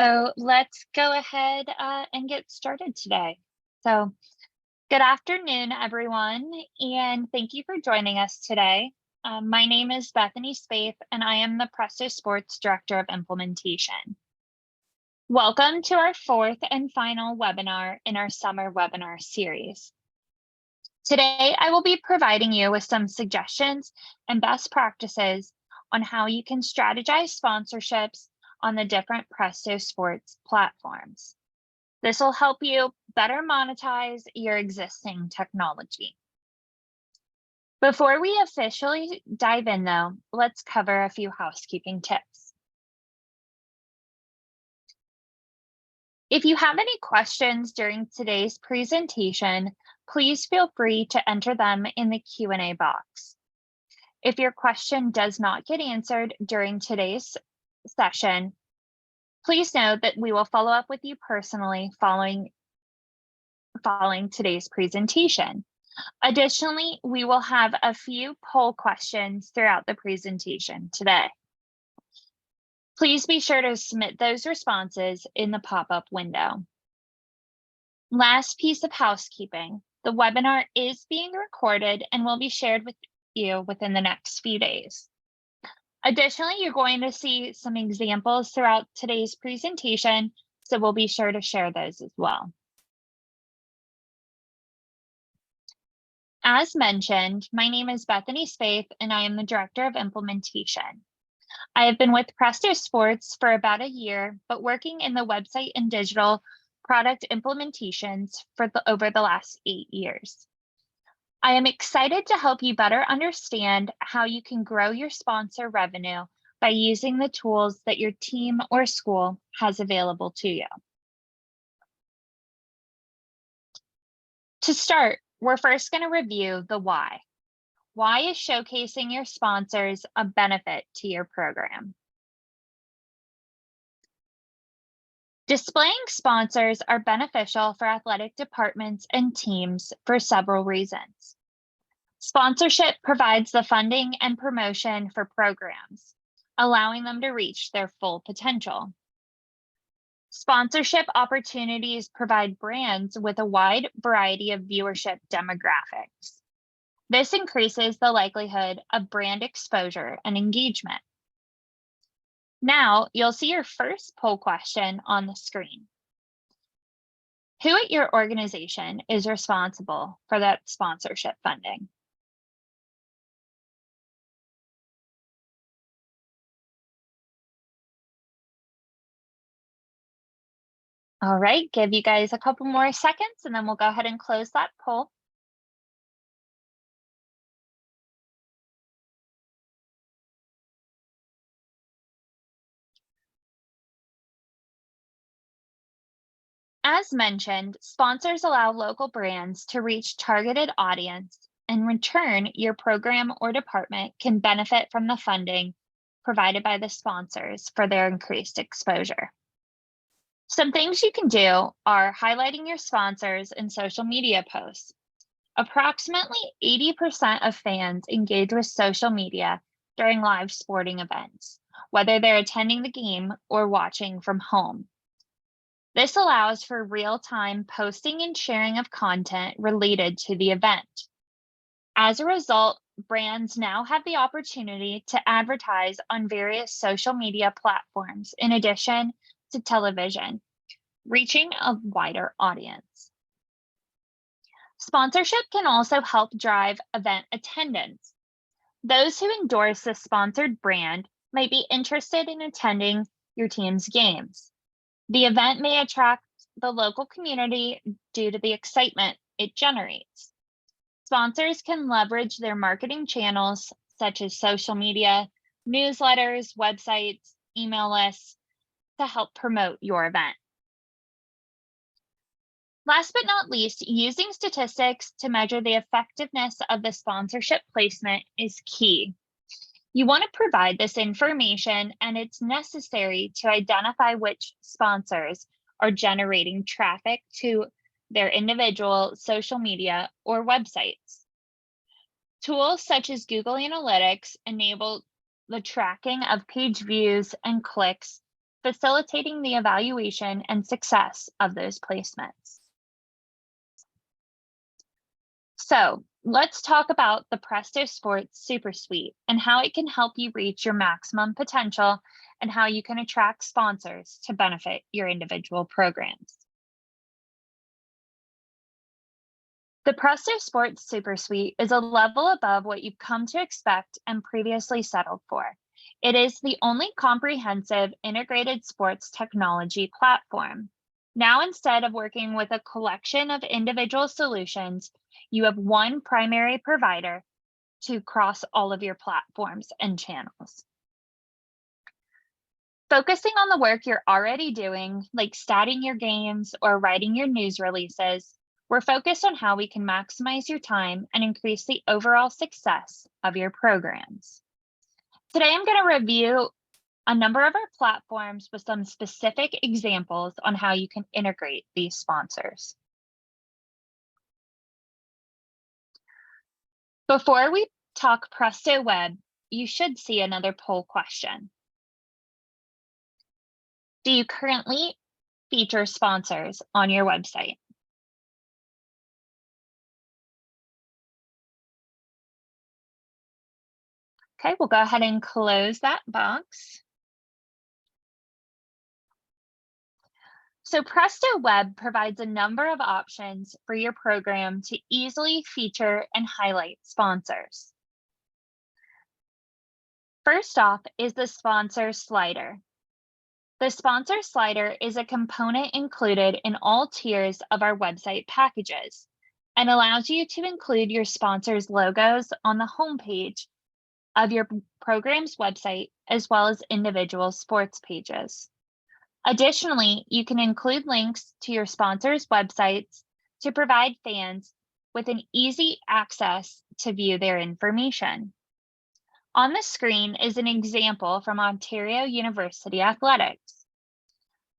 So let's go ahead and get started today. So, good afternoon, everyone, and thank you for joining us today. My name is Bethany Spaeth, and I am the PrestoSports Director of Implementation. Welcome to our fourth and final webinar in our summer webinar series. Today, I will be providing you with some suggestions and best practices on how you can strategize sponsorships on the different PrestoSports platforms. This will help you better monetize your existing technology. Before we officially dive in though, let's cover a few housekeeping tips. If you have any questions during today's presentation, please feel free to enter them in the Q&A box. If your question does not get answered during today's session, please know that we will follow up with you personally following today's presentation. Additionally, we will have a few poll questions throughout the presentation today. Please be sure to submit those responses in the pop-up window. Last piece of housekeeping, the webinar is being recorded and will be shared with you within the next few days. Additionally, you're going to see some examples throughout today's presentation, so we'll be sure to share those as well. As mentioned, my name is Bethany Spaeth, and I am the Director of Implementation. I have been with PrestoSports for about a year, but working in the website and digital product implementations for over the last 8 years. I am excited to help you better understand how you can grow your sponsor revenue by using the tools that your team or school has available to you. To start, we're first going to review the why. Why is showcasing your sponsors a benefit to your program? Displaying sponsors are beneficial for athletic departments and teams for several reasons. Sponsorship provides the funding and promotion for programs, allowing them to reach their full potential. Sponsorship opportunities provide brands with a wide variety of viewership demographics. This increases the likelihood of brand exposure and engagement. Now, you'll see your first poll question on the screen. Who at your organization is responsible for that sponsorship funding? All right, give you guys a couple more seconds and then we'll go ahead and close that poll. As mentioned, sponsors allow local brands to reach targeted audience. In return, your program or department can benefit from the funding provided by the sponsors for their increased exposure. Some things you can do are highlighting your sponsors in social media posts. Approximately 80% of fans engage with social media during live sporting events, whether they're attending the game or watching from home. This allows for real-time posting and sharing of content related to the event. As a result, brands now have the opportunity to advertise on various social media platforms in addition to television, reaching a wider audience. Sponsorship can also help drive event attendance. Those who endorse a sponsored brand might be interested in attending your team's games. The event may attract the local community due to the excitement it generates. Sponsors can leverage their marketing channels, such as social media, newsletters, websites, email lists, to help promote your event. Last but not least, using statistics to measure the effectiveness of the sponsorship placement is key. You want to provide this information, and it's necessary to identify which sponsors are generating traffic to their individual social media or websites. Tools such as Google Analytics enable the tracking of page views and clicks facilitating the evaluation and success of those placements. So let's talk about the PrestoSports Super Suite and how it can help you reach your maximum potential and how you can attract sponsors to benefit your individual programs. The PrestoSports Super Suite is a level above what you've come to expect and previously settled for. It is the only comprehensive integrated sports technology platform. Now, instead of working with a collection of individual solutions, you have one primary provider to cross all of your platforms and channels. Focusing on the work you're already doing, like statting your games or writing your news releases, we're focused on how we can maximize your time and increase the overall success of your programs. Today, I'm going to review a number of our platforms with some specific examples on how you can integrate these sponsors. Before we talk Presto Web, you should see another poll question. Do you currently feature sponsors on your website? Okay, we'll go ahead and close that box. So Presto Web provides a number of options for your program to easily feature and highlight sponsors. First off is the sponsor slider. The sponsor slider is a component included in all tiers of our website packages and allows you to include your sponsors' logos on the homepage of your program's website, as well as individual sports pages. Additionally, you can include links to your sponsors' websites to provide fans with an easy access to view their information. On the screen is an example from Ontario University Athletics.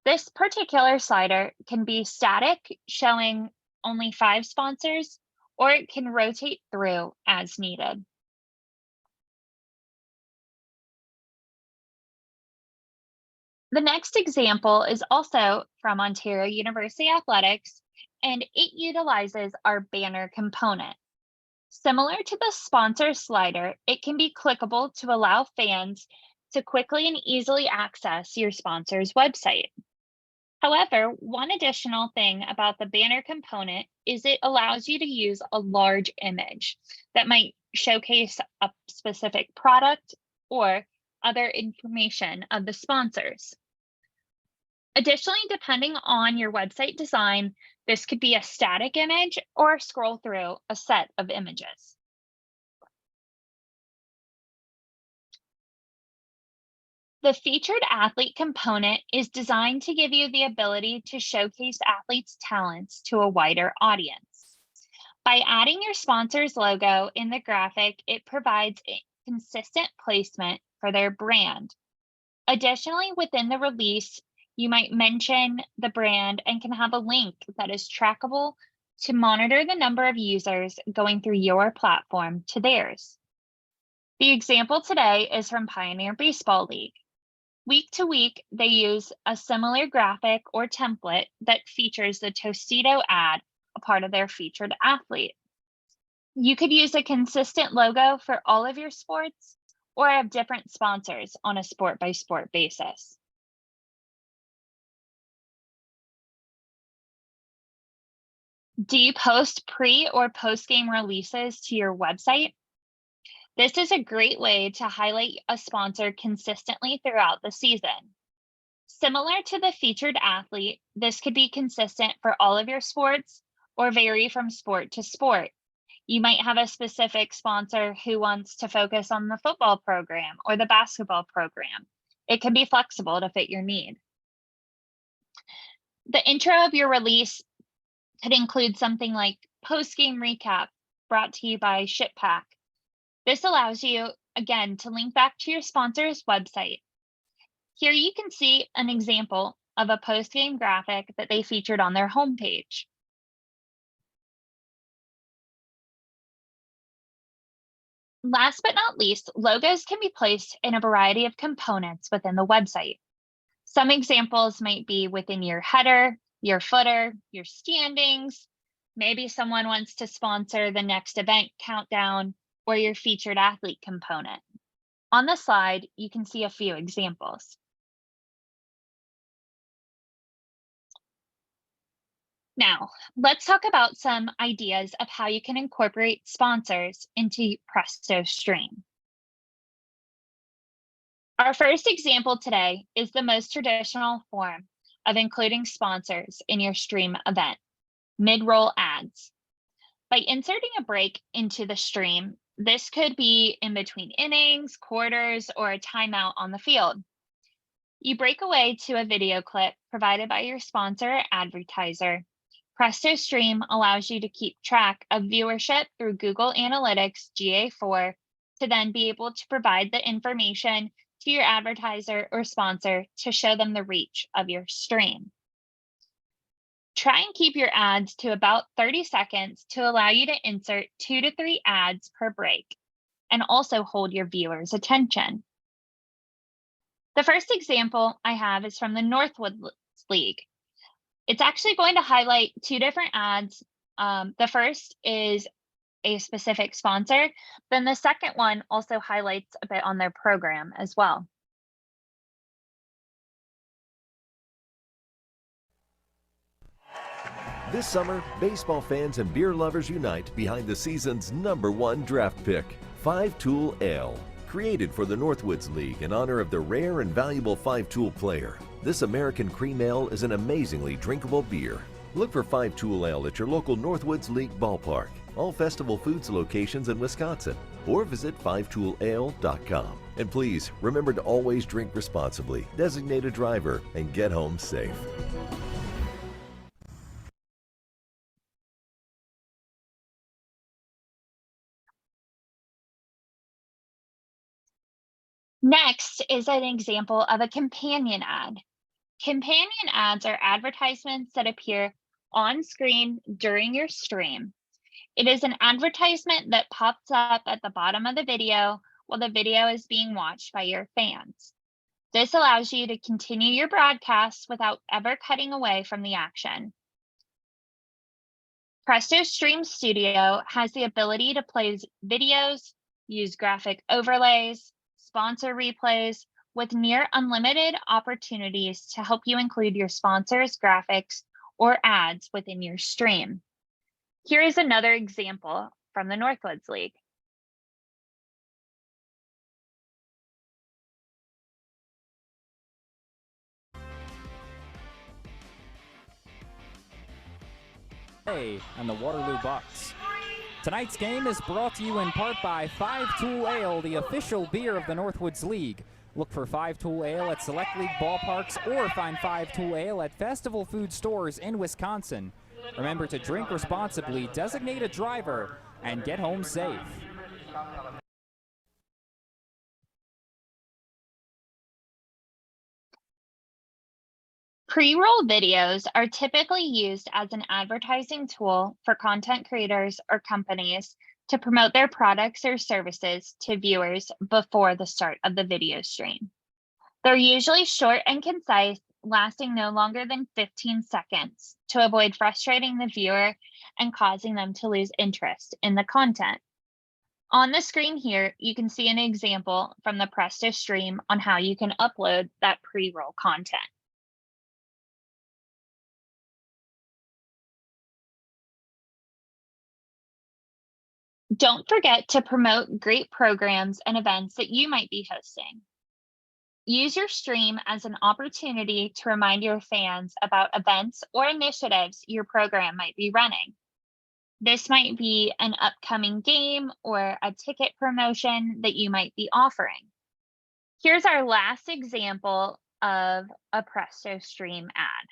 This particular slider can be static, showing only 5 sponsors, or it can rotate through as needed. The next example is also from Ontario University Athletics, and it utilizes our banner component. Similar to the sponsor slider, it can be clickable to allow fans to quickly and easily access your sponsor's website. However, one additional thing about the banner component is it allows you to use a large image that might showcase a specific product or other information of the sponsors. Additionally, depending on your website design, this could be a static image or scroll through a set of images. The featured athlete component is designed to give you the ability to showcase athletes' talents to a wider audience. By adding your sponsor's logo in the graphic, it provides a consistent placement for their brand. Additionally, within the release, you might mention the brand and can have a link that is trackable to monitor the number of users going through your platform to theirs. The example today is from Pioneer Baseball League. Week to week, they use a similar graphic or template that features the Tostito ad, a part of their featured athlete. You could use a consistent logo for all of your sports or have different sponsors on a sport by sport basis. Do you post pre or post game releases to your website? This is a great way to highlight a sponsor consistently throughout the season. Similar to the featured athlete, this could be consistent for all of your sports or vary from sport to sport. You might have a specific sponsor who wants to focus on the football program or the basketball program. It can be flexible to fit your need. The intro of your release could include something like post-game recap brought to you by ShipPack. This allows you, again, to link back to your sponsor's website. Here you can see an example of a post-game graphic that they featured on their homepage. Last but not least, logos can be placed in a variety of components within the website. Some examples might be within your header, your footer, your standings. Maybe someone wants to sponsor the next event countdown or your featured athlete component. On the slide, you can see a few examples. Now, let's talk about some ideas of how you can incorporate sponsors into PrestoStream. Our first example today is the most traditional form of including sponsors in your stream event, mid-roll ads. By inserting a break into the stream, this could be in between innings, quarters, or a timeout on the field. You break away to a video clip provided by your sponsor or advertiser. PrestoStream allows you to keep track of viewership through Google Analytics GA4 to then be able to provide the information to your advertiser or sponsor to show them the reach of your stream. Try and keep your ads to about 30 seconds to allow you to insert 2 to 3 ads per break and also hold your viewers' attention. The first example I have is from the Northwoods League. It's actually going to highlight 2 different ads. The first is a specific sponsor, then the second one also highlights a bit on their program as well. This summer, baseball fans and beer lovers unite behind the season's #1 draft pick, 5-Tool Ale. Created for the Northwoods League in honor of the rare and valuable 5-Tool player, this American cream ale is an amazingly drinkable beer. Look for 5-Tool Ale at your local Northwoods League ballpark, all Festival Foods locations in Wisconsin, or visit 5toolale.com. And please, remember to always drink responsibly, designate a driver, and get home safe. Next is an example of a companion ad. Companion ads are advertisements that appear on screen during your stream. It is an advertisement that pops up at the bottom of the video while the video is being watched by your fans. This allows you to continue your broadcast without ever cutting away from the action. PrestoStream Studio has the ability to play videos, use graphic overlays, sponsor replays, with near unlimited opportunities to help you include your sponsors' graphics or ads within your stream. Here is another example from the Northwoods League. And the Waterloo Bucks. Tonight's game is brought to you in part by 5-Tool Ale, the official beer of the Northwoods League. Look for 5-Tool Ale at select league ballparks or find 5-Tool Ale at Festival Food stores in Wisconsin. Remember to drink responsibly, designate a driver, and get home safe. Pre-roll videos are typically used as an advertising tool for content creators or companies to promote their products or services to viewers before the start of the video stream. They're usually short and concise, lasting no longer than 15 seconds to avoid frustrating the viewer and causing them to lose interest in the content. On the screen here, you can see an example from the PrestoStream on how you can upload that pre-roll content. Don't forget to promote great programs and events that you might be hosting. Use your stream as an opportunity to remind your fans about events or initiatives your program might be running. This might be an upcoming game or a ticket promotion that you might be offering. Here's our last example of a PrestoStream ad.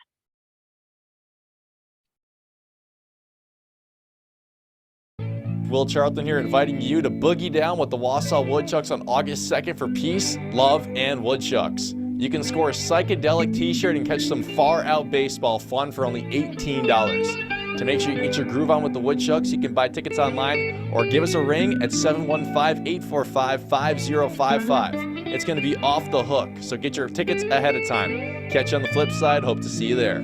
Will Charlton here, inviting you to boogie down with the Wausau Woodchucks on August 2nd for peace, love, and woodchucks. You can score a psychedelic t-shirt and catch some far-out baseball fun for only $18. To make sure you get your groove on with the Woodchucks, you can buy tickets online or give us a ring at 715-845-5055. it's going to be off the hook. So get your tickets ahead of time. Catch you on the flip side. Hope to see you there.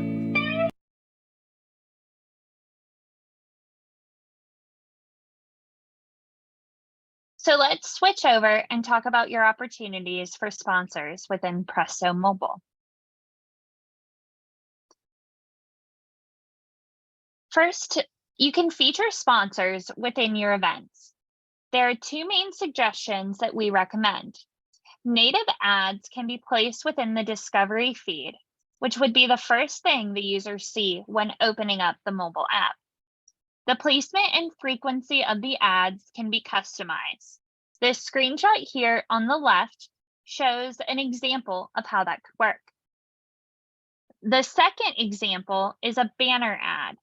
So let's switch over and talk about your opportunities for sponsors within Presto Mobile. First, you can feature sponsors within your events. There are two main suggestions that we recommend. Native ads can be placed within the discovery feed, which would be the first thing the users see when opening up the mobile app. The placement and frequency of the ads can be customized. This screenshot here on the left shows an example of how that could work. The second example is a banner ad.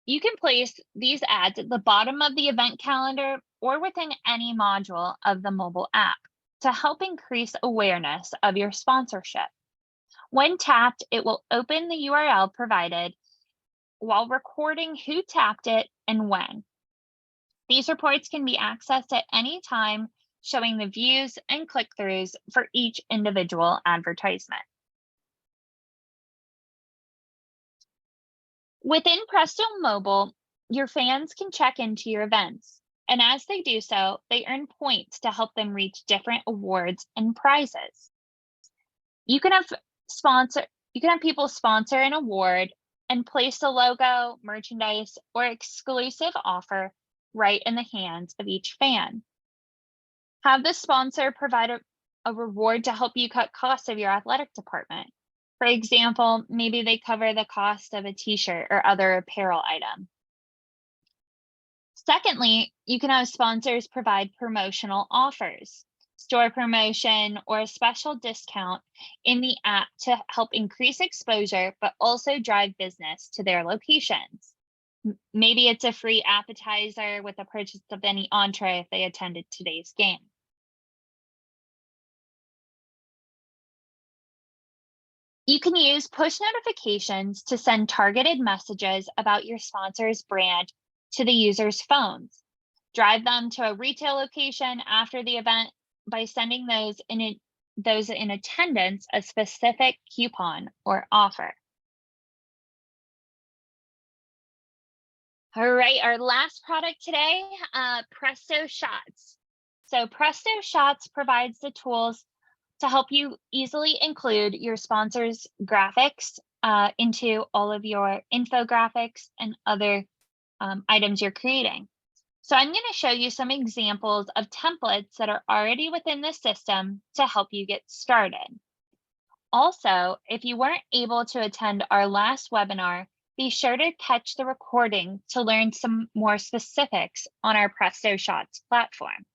You can place these ads at the bottom of the event calendar or within any module of the mobile app to help increase awareness of your sponsorship. When tapped, it will open the URL provided while recording who tapped it and when. These reports can be accessed at any time, showing the views and click-throughs for each individual advertisement. Within Presto Mobile, your fans can check into your events, and as they do so, they earn points to help them reach different awards and prizes. You can have people sponsor an award and place a logo, merchandise, or exclusive offer right in the hands of each fan. Have the sponsor provide a reward to help you cut costs of your athletic department. For example, maybe they cover the cost of a t-shirt or other apparel item. Secondly, you can have sponsors provide promotional offers, store promotion, or a special discount in the app to help increase exposure, but also drive business to their locations. Maybe it's a free appetizer with the purchase of any entree if they attended today's game. You can use push notifications to send targeted messages about your sponsor's brand to the user's phones. Drive them to a retail location after the event by sending those in attendance a specific coupon or offer. All right, our last product today, Presto Shots. So Presto Shots provides the tools to help you easily include your sponsor's graphics into all of your infographics and other items you're creating. So I'm going to show you some examples of templates that are already within the system to help you get started. Also, if you weren't able to attend our last webinar, be sure to catch the recording to learn some more specifics on our Presto Shots platform.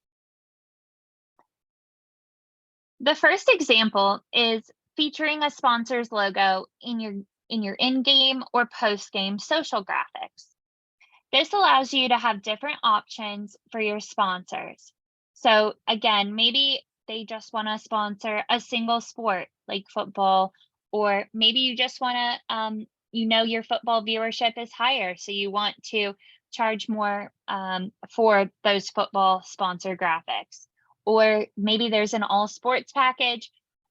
The first example is featuring a sponsor's logo in your in-game or post-game social graphics. This allows you to have different options for your sponsors. So again, maybe they just want to sponsor a single sport like football, or maybe you just want to, your football viewership is higher, so you want to charge more for those football sponsor graphics. Or maybe there's an all sports package,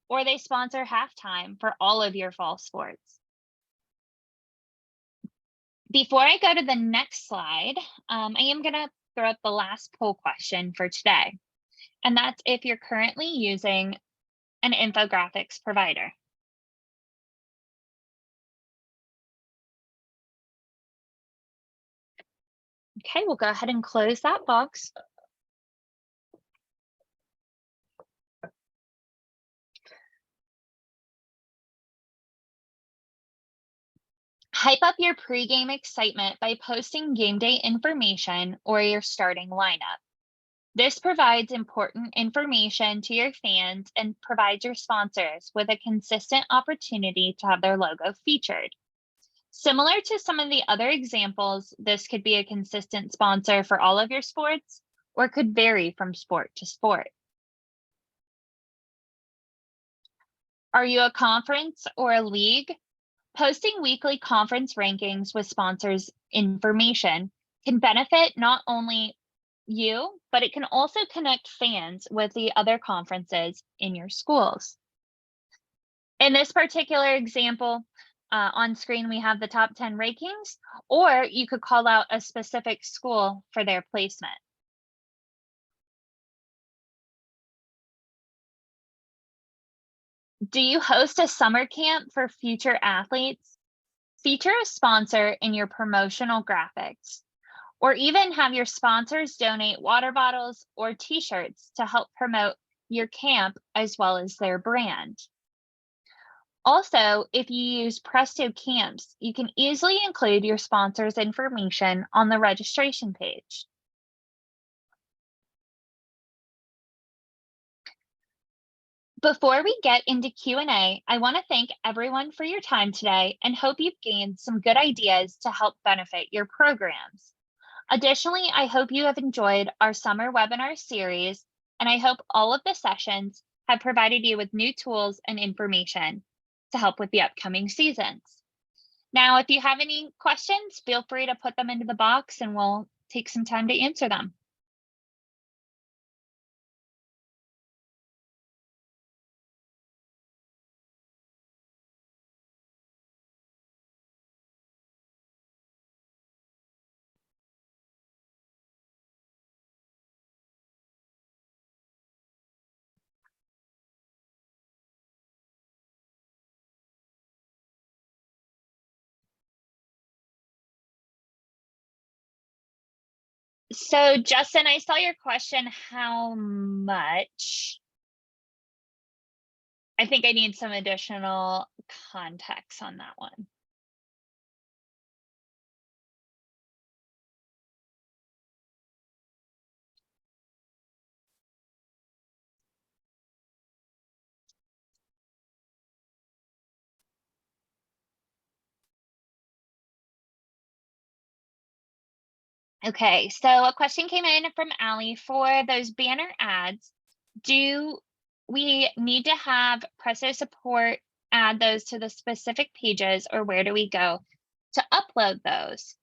or they sponsor halftime for all of your fall sports. Before I go to the next slide, I am going to throw up the last poll question for today. And that's if you're currently using an infographics provider. Okay, we'll go ahead and close that box. Hype up your pregame excitement by posting game day information or your starting lineup. This provides important information to your fans and provides your sponsors with a consistent opportunity to have their logo featured. Similar to some of the other examples, this could be a consistent sponsor for all of your sports or could vary from sport to sport. Are you a conference or a league? Posting weekly conference rankings with sponsors information can benefit not only you, but it can also connect fans with the other conferences in your schools. In this particular example, on screen, we have the top 10 rankings, or you could call out a specific school for their placement. Do you host a summer camp for future athletes? Feature a sponsor in your promotional graphics, or even have your sponsors donate water bottles or t-shirts to help promote your camp as well as their brand. Also, if you use Presto Camps, you can easily include your sponsor's information on the registration page. Before we get into Q&A, I want to thank everyone for your time today and hope you've gained some good ideas to help benefit your programs. Additionally, I hope you have enjoyed our summer webinar series, and I hope all of the sessions have provided you with new tools and information to help with the upcoming seasons. Now, if you have any questions, feel free to put them into the box and we'll take some time to answer them. So Justin, I saw your question, how much? I think I need some additional context on that one. Okay, so a question came in from Allie for those banner ads. Do we need to have Presto Support add those to the specific pages, or where do we go to upload those?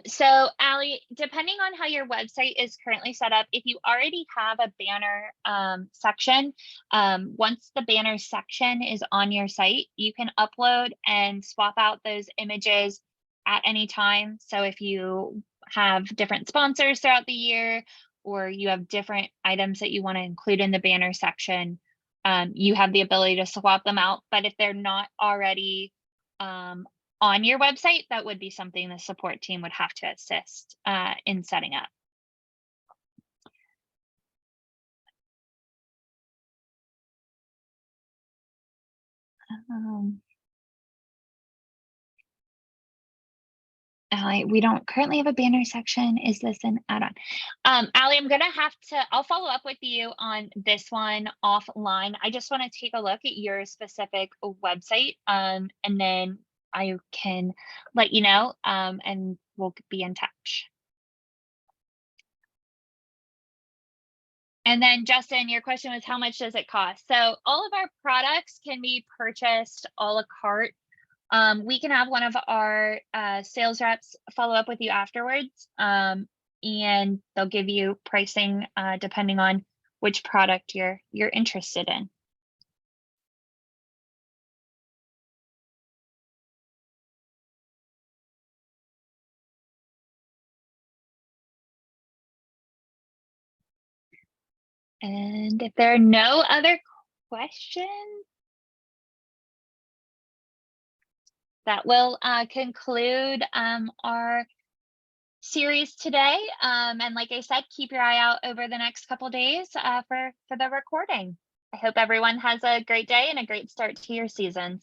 So Allie, depending on how your website is currently set up, if you already have a banner section, once the banner section is on your site, you can upload and swap out those images at any time. So if you have different sponsors throughout the year, or you have different items that you want to include in the banner section, you have the ability to swap them out. But if they're not already on your website, that would be something the support team would have to assist in setting up. Allie, we don't currently have a banner section. Is this an add-on? Allie, I'm gonna have to, I'll follow up with you on this one offline. I just want to take a look at your specific website, and then I can let you know, and we'll be in touch. And then Justin, your question was, how much does it cost? So all of our products can be purchased a la carte. We can have one of our sales reps follow up with you afterwards, and they'll give you pricing depending on which product you're interested in. And if there are no other questions, that will conclude our series today. And like I said, keep your eye out over the next couple days for the recording. I hope everyone has a great day and a great start to your seasons.